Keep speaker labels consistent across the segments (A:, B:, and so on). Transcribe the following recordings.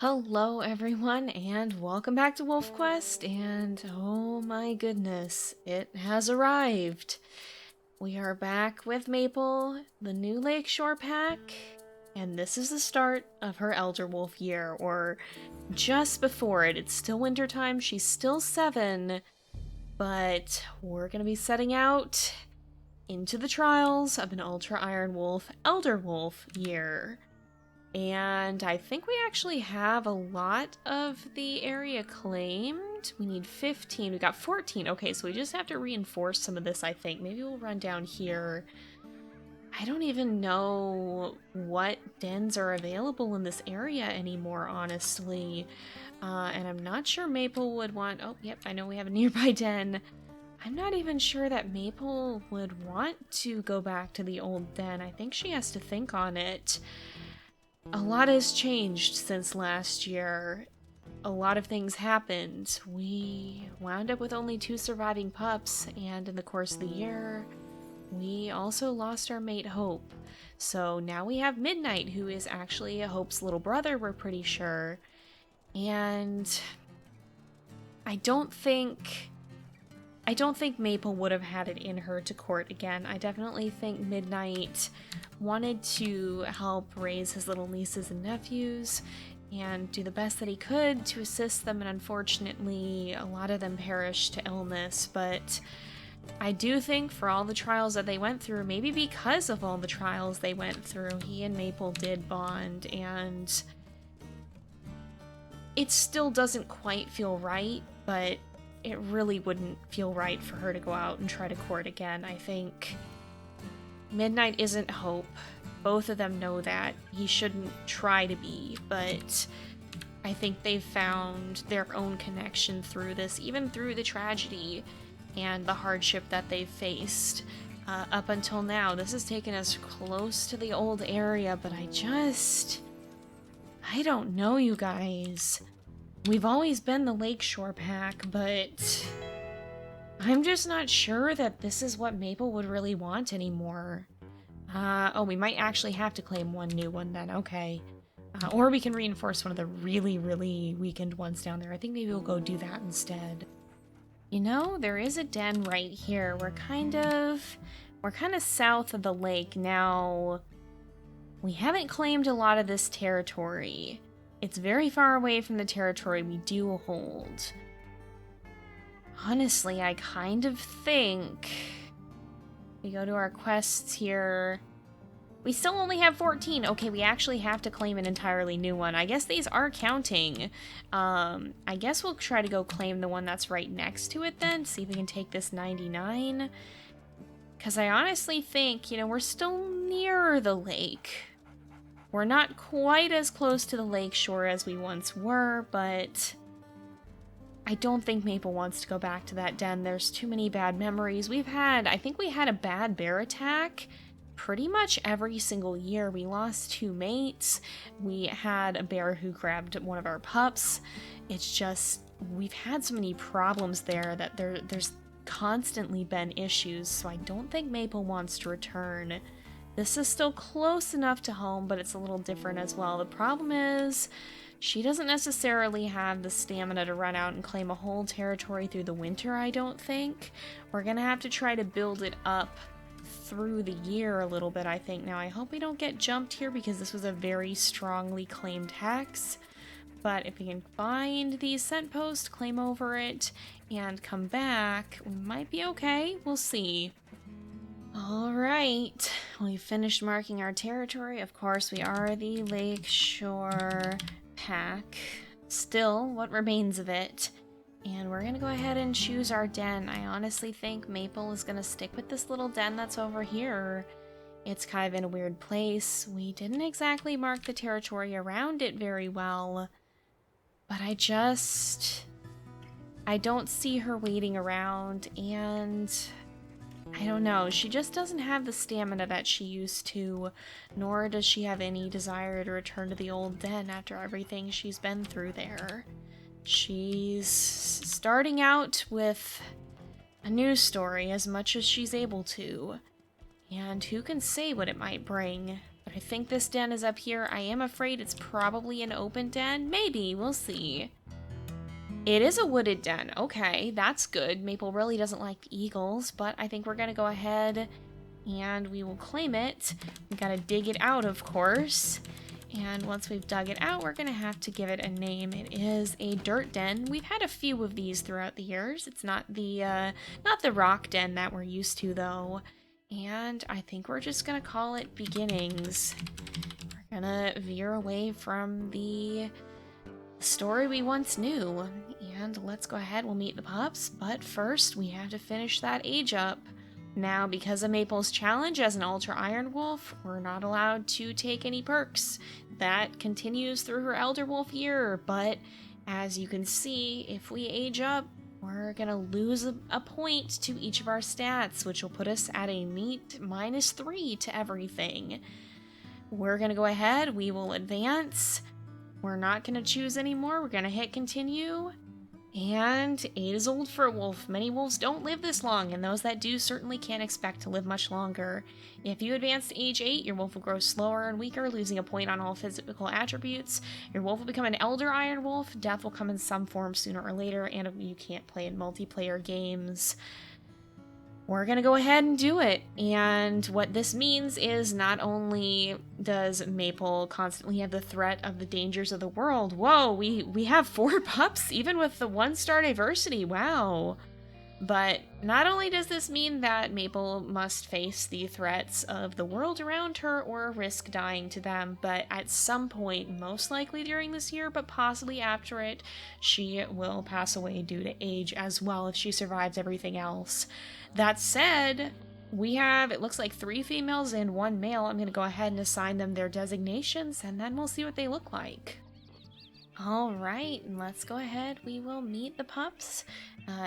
A: Hello everyone and welcome back to WolfQuest, and oh my goodness, it has arrived. We are back with Maple, the new Lakeshore pack, and this is the start of her Elderwolf year, or just before it. It's still wintertime, she's still 7, but we're gonna be setting out into the trials of an Ultra Ironwolf Elderwolf year. And I think we actually have a lot of the area claimed. We need 15. We got 14. Okay, so we just have to reinforce some of this, I think. Maybe we'll run down here. I don't even know what dens are available in this area anymore, honestly. And I'm not sure Maple would want... Oh, yep, I know we have a nearby den. I'm not even sure that Maple would want to go back to the old den. I think she has to think on it. A lot has changed since last year. A lot of things happened. We wound up with only 2 surviving pups, and in the course of the year, we also lost our mate Hope. So now we have Midnight, who is actually Hope's little brother, we're pretty sure. And I don't think Maple would have had it in her to court again. I definitely think Midnight wanted to help raise his little nieces and nephews and do the best that he could to assist them, and unfortunately a lot of them perished to illness. But I do think for all the trials that they went through, maybe because of all the trials they went through, he and Maple did bond, and it still doesn't quite feel right, but it really wouldn't feel right for her to go out and try to court again. I think Midnight isn't Hope. Both of them know that. He shouldn't try to be, but I think they've found their own connection through this, even through the tragedy and the hardship that they've faced up until now. This has taken us close to the old area, but I don't know, you guys. We've always been the Lakeshore pack, but I'm just not sure that this is what Maple would really want anymore. Oh, we might actually have to claim one new one then, okay. Or we can reinforce one of the really, really weakened ones down there. I think maybe we'll go do that instead. You know, there is a den right here. We're kind of south of the lake now. We haven't claimed a lot of this territory. It's very far away from the territory we do hold. Honestly, I kind of think... We go to our quests here. We still only have 14. Okay, we actually have to claim an entirely new one. I guess these are counting. I guess we'll try to go claim the one that's right next to it then. See if we can take this 99. Because I honestly think, you know, we're still near the lake. We're not quite as close to the lakeshore as we once were, but I don't think Maple wants to go back to that den. There's too many bad memories. I think we had a bad bear attack pretty much every single year. We lost 2 mates. We had a bear who grabbed one of our pups. It's just, we've had so many problems there that there's constantly been issues, so I don't think Maple wants to return. This is still close enough to home, but it's a little different as well. The problem is, she doesn't necessarily have the stamina to run out and claim a whole territory through the winter, I don't think. We're gonna have to try to build it up through the year a little bit, I think. Now, I hope we don't get jumped here because this was a very strongly claimed hex. But if we can find the scent post, claim over it, and come back, we might be okay. We'll see. Alright, we finished marking our territory. Of course, we are the Lakeshore pack. Still, what remains of it. And we're gonna go ahead and choose our den. I honestly think Maple is gonna stick with this little den that's over here. It's kind of in a weird place. We didn't exactly mark the territory around it very well. But I don't see her waiting around, and I don't know, she just doesn't have the stamina that she used to, nor does she have any desire to return to the old den after everything she's been through there. She's starting out with a news story as much as she's able to, and who can say what it might bring. But I think this den is up here. I am afraid it's probably an open den. Maybe, we'll see. It is a wooded den. Okay, that's good. Maple really doesn't like eagles, but I think we're gonna go ahead and we will claim it. We gotta dig it out, of course. And once we've dug it out, we're gonna have to give it a name. It is a dirt den. We've had a few of these throughout the years. It's not the rock den that we're used to, though. And I think we're just gonna call it Beginnings. We're gonna veer away from the story we once knew. And let's go ahead, we'll meet the pups. But first, we have to finish that age up. Now, because of Maple's challenge as an Ultra Ironwolf, we're not allowed to take any perks. That continues through her Elderwolf year, but as you can see, if we age up, we're gonna lose a point to each of our stats, which will put us at a neat -3 to everything. We're gonna go ahead, we will advance. We're not gonna choose anymore, we're gonna hit continue. And 8 is old for a wolf. Many wolves don't live this long, and those that do certainly can't expect to live much longer. If you advance to age 8, your wolf will grow slower and weaker, losing a point on all physical attributes. Your wolf will become an elder iron wolf. Death will come in some form sooner or later, and you can't play in multiplayer games. We're gonna go ahead and do it. And what this means is not only does Maple constantly have the threat of the dangers of the world. Whoa, we have 4 pups, even with the 1-star diversity. Wow. But not only does this mean that Maple must face the threats of the world around her or risk dying to them, but at some point, most likely during this year, but possibly after it, she will pass away due to age as well if she survives everything else. That said, we have, it looks like 3 females and 1 male. I'm going to go ahead and assign them their designations, and then we'll see what they look like. Alright, let's go ahead. We will meet the pups.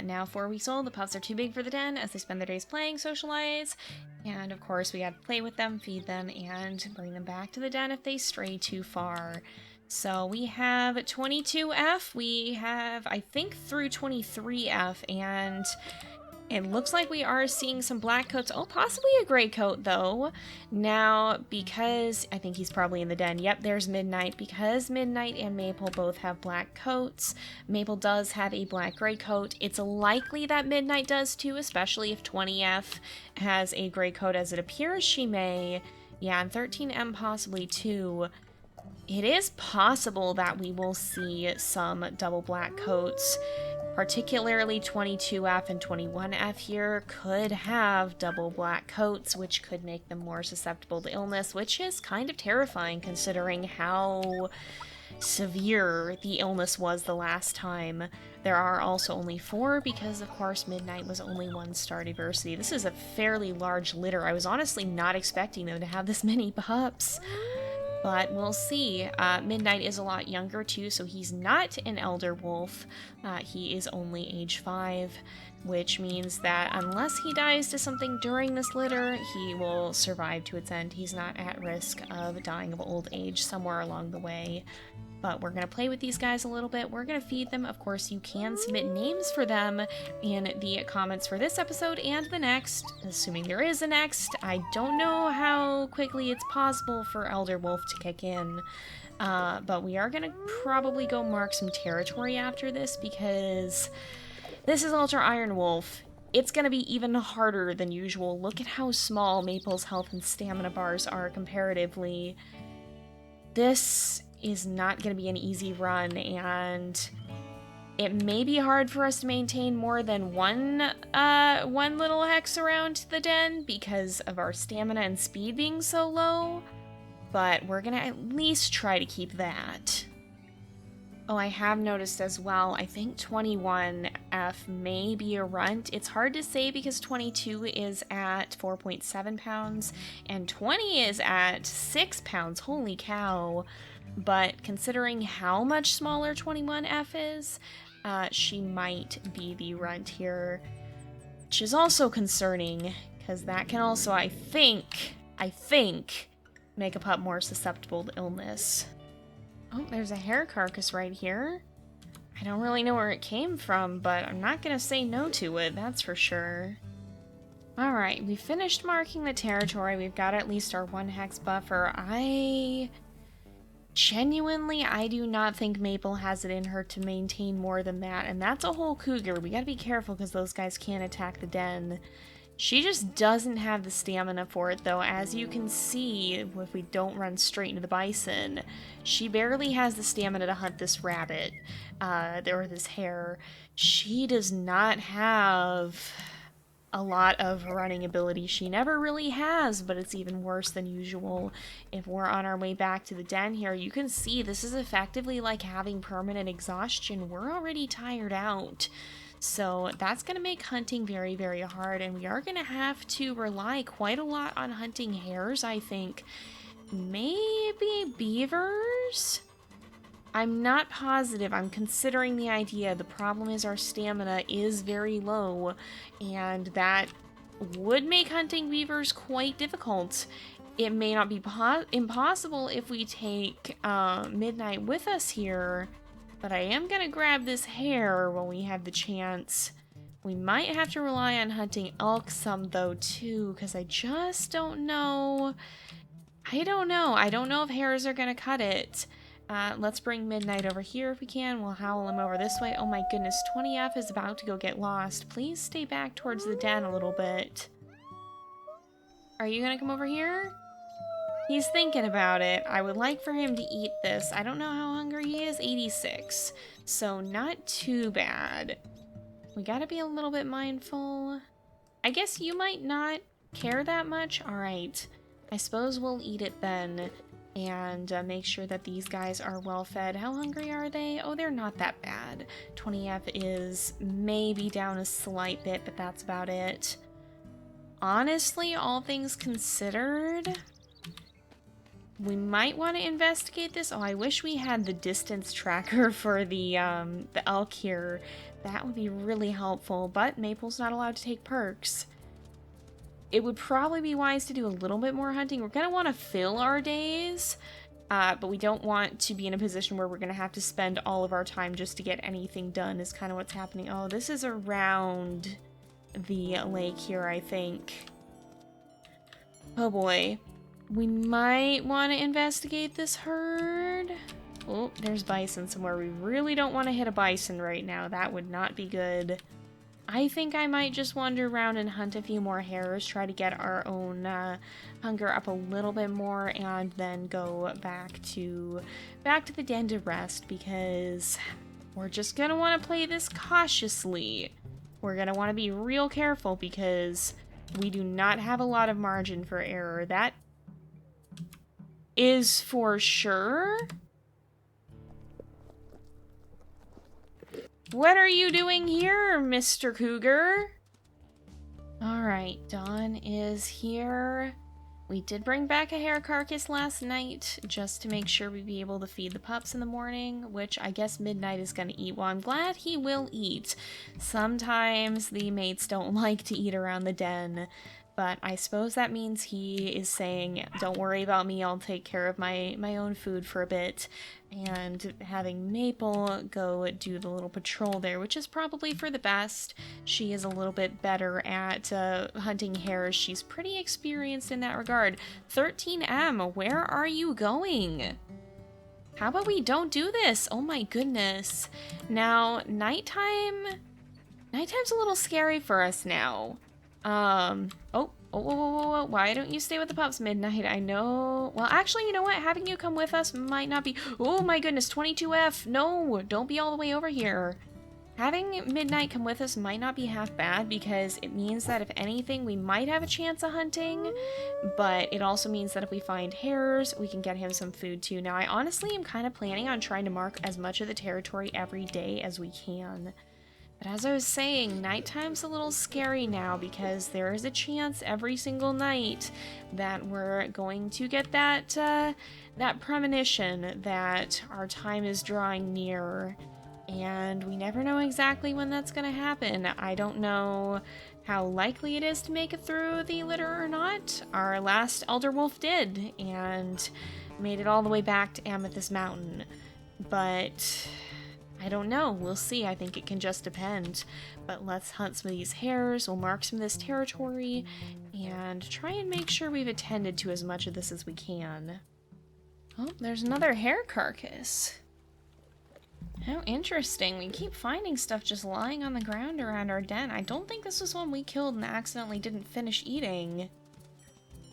A: Now 4 weeks old, the pups are too big for the den as they spend their days playing, socialize, and of course we gotta play with them, feed them, and bring them back to the den if they stray too far. So we have 22F, we have, I think, through 23F, and it looks like we are seeing some black coats. Oh, possibly a gray coat, though. Now, because I think he's probably in the den. Yep, there's Midnight. Because Midnight and Maple both have black coats, Maple does have a black gray coat. It's likely that Midnight does, too, especially if 20F has a gray coat, as it appears she may. Yeah, and 13M possibly, too. It is possible that we will see some double black coats. Particularly 22F and 21F here could have double black coats, which could make them more susceptible to illness, which is kind of terrifying considering how severe the illness was the last time. There are also only 4 because, of course, Midnight was only 1-star diversity. This is a fairly large litter. I was honestly not expecting them to have this many pups. But we'll see. Midnight is a lot younger too, so he's not an Elderwolf. He is only age 5, which means that unless he dies to something during this litter, he will survive to its end. He's not at risk of dying of old age somewhere along the way. But we're going to play with these guys a little bit. We're going to feed them. Of course, you can submit names for them in the comments for this episode and the next, assuming there is a next. I don't know how quickly it's possible for Elderwolf to kick in, but we are going to probably go mark some territory after this because this is Ultra Ironwolf. It's going to be even harder than usual. Look at how small Maple's health and stamina bars are comparatively. This is not going to be an easy run, and it may be hard for us to maintain more than one little hex around the den because of our stamina and speed being so low, but we're gonna at least try to keep that. Oh, I have noticed as well, I think 21F may be a runt. It's hard to say because 22 is at 4.7 pounds and 20 is at 6 pounds. Holy cow. But considering how much smaller 21F is, she might be the runt here, which is also concerning, because that can also, I think, make a pup more susceptible to illness. Oh, there's a hare carcass right here. I don't really know where it came from, but I'm not gonna say no to it, that's for sure. Alright, we finished marking the territory. We've got at least our 1 hex buffer. I do not think Maple has it in her to maintain more than that, and that's a whole cougar. We gotta be careful because those guys can't attack the den. She just doesn't have the stamina for it, though. As you can see, if we don't run straight into the bison, she barely has the stamina to hunt this rabbit, or this hare. She does not have a lot of running ability. She never really has, but it's even worse than usual. If we're on our way back to the den here, you can see this is effectively like having permanent exhaustion. We're already tired out. So that's going to make hunting very, very hard, and we are going to have to rely quite a lot on hunting hares, I think. Maybe beavers? I'm not positive. I'm considering the idea. The problem is our stamina is very low, and that would make hunting beavers quite difficult. It may not be impossible if we take Midnight with us here, but I am going to grab this hare when we have the chance. We might have to rely on hunting elk some, though, too, because I just don't know. I don't know if hares are going to cut it. Let's bring Midnight over here if we can. We'll howl him over this way. Oh my goodness, 20F is about to go get lost. Please stay back towards the den a little bit. Are you going to come over here? He's thinking about it. I would like for him to eat this. I don't know how hungry he is. 86. So not too bad. We gotta be a little bit mindful. I guess you might not care that much. Alright. I suppose we'll eat it then. And make sure that these guys are well fed. How hungry are they? Oh, they're not that bad. 20F is maybe down a slight bit, but that's about it. Honestly, all things considered, we might want to investigate this. Oh, I wish we had the distance tracker for the elk here. That would be really helpful, but Maple's not allowed to take perks. It would probably be wise to do a little bit more hunting. We're going to want to fill our days, but we don't want to be in a position where we're going to have to spend all of our time just to get anything done is kind of what's happening. Oh, this is around the lake here, I think. Oh boy. We might want to investigate this herd. Oh, there's bison somewhere. We really don't want to hit a bison right now. That would not be good. I think I might just wander around and hunt a few more hares, try to get our own hunger up a little bit more, and then go back to the den to rest, because we're just gonna want to play this cautiously. We're gonna want to be real careful because we do not have a lot of margin for error. That is for sure. What are you doing here, Mr. Cougar? Alright, Dawn is here. We did bring back a hare carcass last night just to make sure we'd be able to feed the pups in the morning, which I guess Midnight is going to eat. Well, I'm glad he will eat. Sometimes the mates don't like to eat around the den, but I suppose that means he is saying, don't worry about me, I'll take care of my own food for a bit, and having Maple go do the little patrol there, which is probably for the best. She is a little bit better at hunting hares. She's pretty experienced in that regard. 13M, where are you going? How about we don't do this? Oh my goodness. Now, nightime's a little scary for us now. Oh, why don't you stay with the pups, Midnight? I know. Well, actually, you know what? Having you come with us might not be. Oh my goodness, 22F. No, don't be all the way over here. Having Midnight come with us might not be half bad, because it means that if anything, we might have a chance of hunting, but it also means that if we find hares, we can get him some food too. Now, I honestly am kind of planning on trying to mark as much of the territory every day as we can. But as I was saying, nighttime's a little scary now, because there is a chance every single night that we're going to get that premonition that our time is drawing near, and we never know exactly when that's going to happen. I don't know how likely it is to make it through the litter or not. Our last Elderwolf did, and made it all the way back to Amethyst Mountain. But I don't know. We'll see. I think it can just depend. But let's hunt some of these hares. We'll mark some of this territory and try and make sure we've attended to as much of this as we can. Oh, there's another hare carcass. How interesting. We keep finding stuff just lying on the ground around our den. I don't think this was one we killed and accidentally didn't finish eating.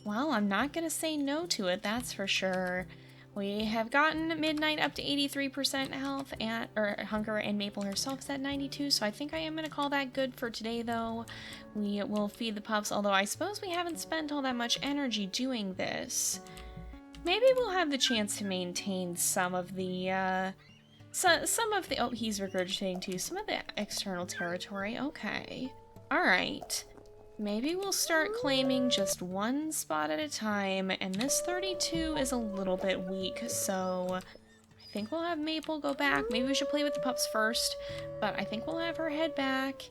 A: Well, I'm not gonna say no to it, that's for sure. We have gotten Midnight up to 83% health, or hunger, and Maple herself is at 92, so I think I am gonna call that good for today, though. We will feed the pups, although I suppose we haven't spent all that much energy doing this. Maybe we'll have the chance to maintain some of the, oh, he's regurgitating too, some of the external territory, okay. Alright. Maybe we'll start claiming just one spot at a time, and this 32 is a little bit weak, so I think we'll have Maple go back. Maybe we should play with the pups first, but I think we'll have her head back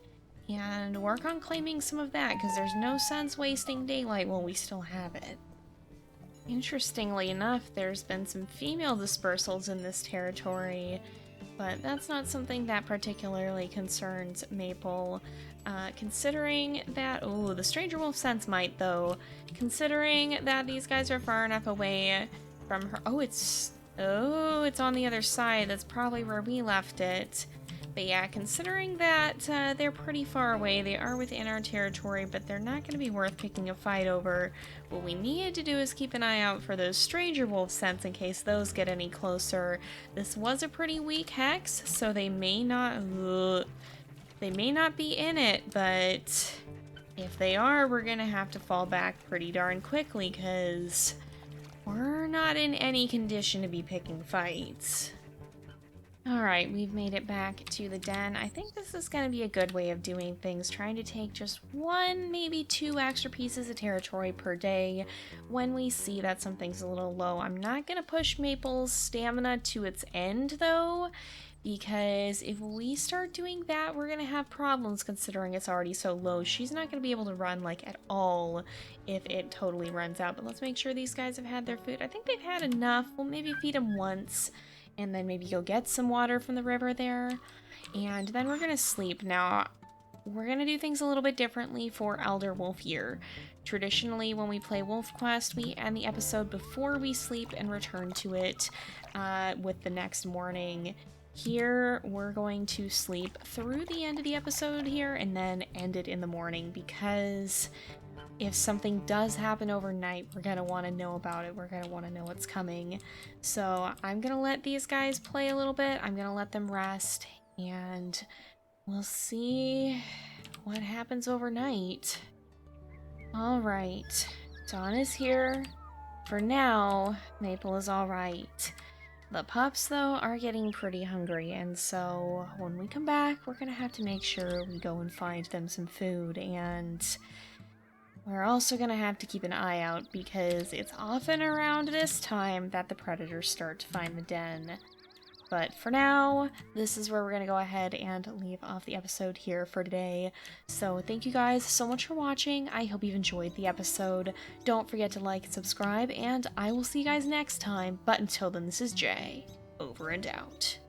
A: and work on claiming some of that, because there's no sense wasting daylight while we still have it. Interestingly enough, there's been some female dispersals in this territory, but that's not something that particularly concerns Maple. Considering that, oh, the Stranger Wolf sense might, though. Considering that these guys are far enough away from her. Oh, it's on the other side. That's probably where we left it. But yeah, considering that they're pretty far away, they are within our territory, but they're not going to be worth picking a fight over. What we need to do is keep an eye out for those Stranger Wolf scents in case those get any closer. This was a pretty weak hex, so they may not be in it, but if they are, we're gonna have to fall back pretty darn quickly, because we're not in any condition to be picking fights. Alright, we've made it back to the den. I think this is gonna be a good way of doing things, trying to take just one, maybe two extra pieces of territory per day when we see that something's a little low. I'm not gonna push Maple's stamina to its end, though, because if we start doing that, we're going to have problems considering it's already so low. She's not going to be able to run, like, at all if it totally runs out. But let's make sure these guys have had their food. I think they've had enough. We'll maybe feed them once, and then maybe go get some water from the river there. And then we're going to sleep. Now, we're going to do things a little bit differently for Elderwolf here. Traditionally, when we play WolfQuest, we end the episode before we sleep and return to it with the next morning. Here, we're going to sleep through the end of the episode here and then end it in the morning, because if something does happen overnight, we're going to want to know about it. We're going to want to know what's coming. So I'm going to let these guys play a little bit. I'm going to let them rest, and we'll see what happens overnight. Alright, Dawn is here. For now, Maple is alright. The pups, though, are getting pretty hungry, and so when we come back, we're gonna have to make sure we go and find them some food, and we're also gonna have to keep an eye out, because it's often around this time that the predators start to find the den. But for now, this is where we're gonna go ahead and leave off the episode here for today. So thank you guys so much for watching. I hope you've enjoyed the episode. Don't forget to like and subscribe, and I will see you guys next time. But until then, this is Jay, over and out.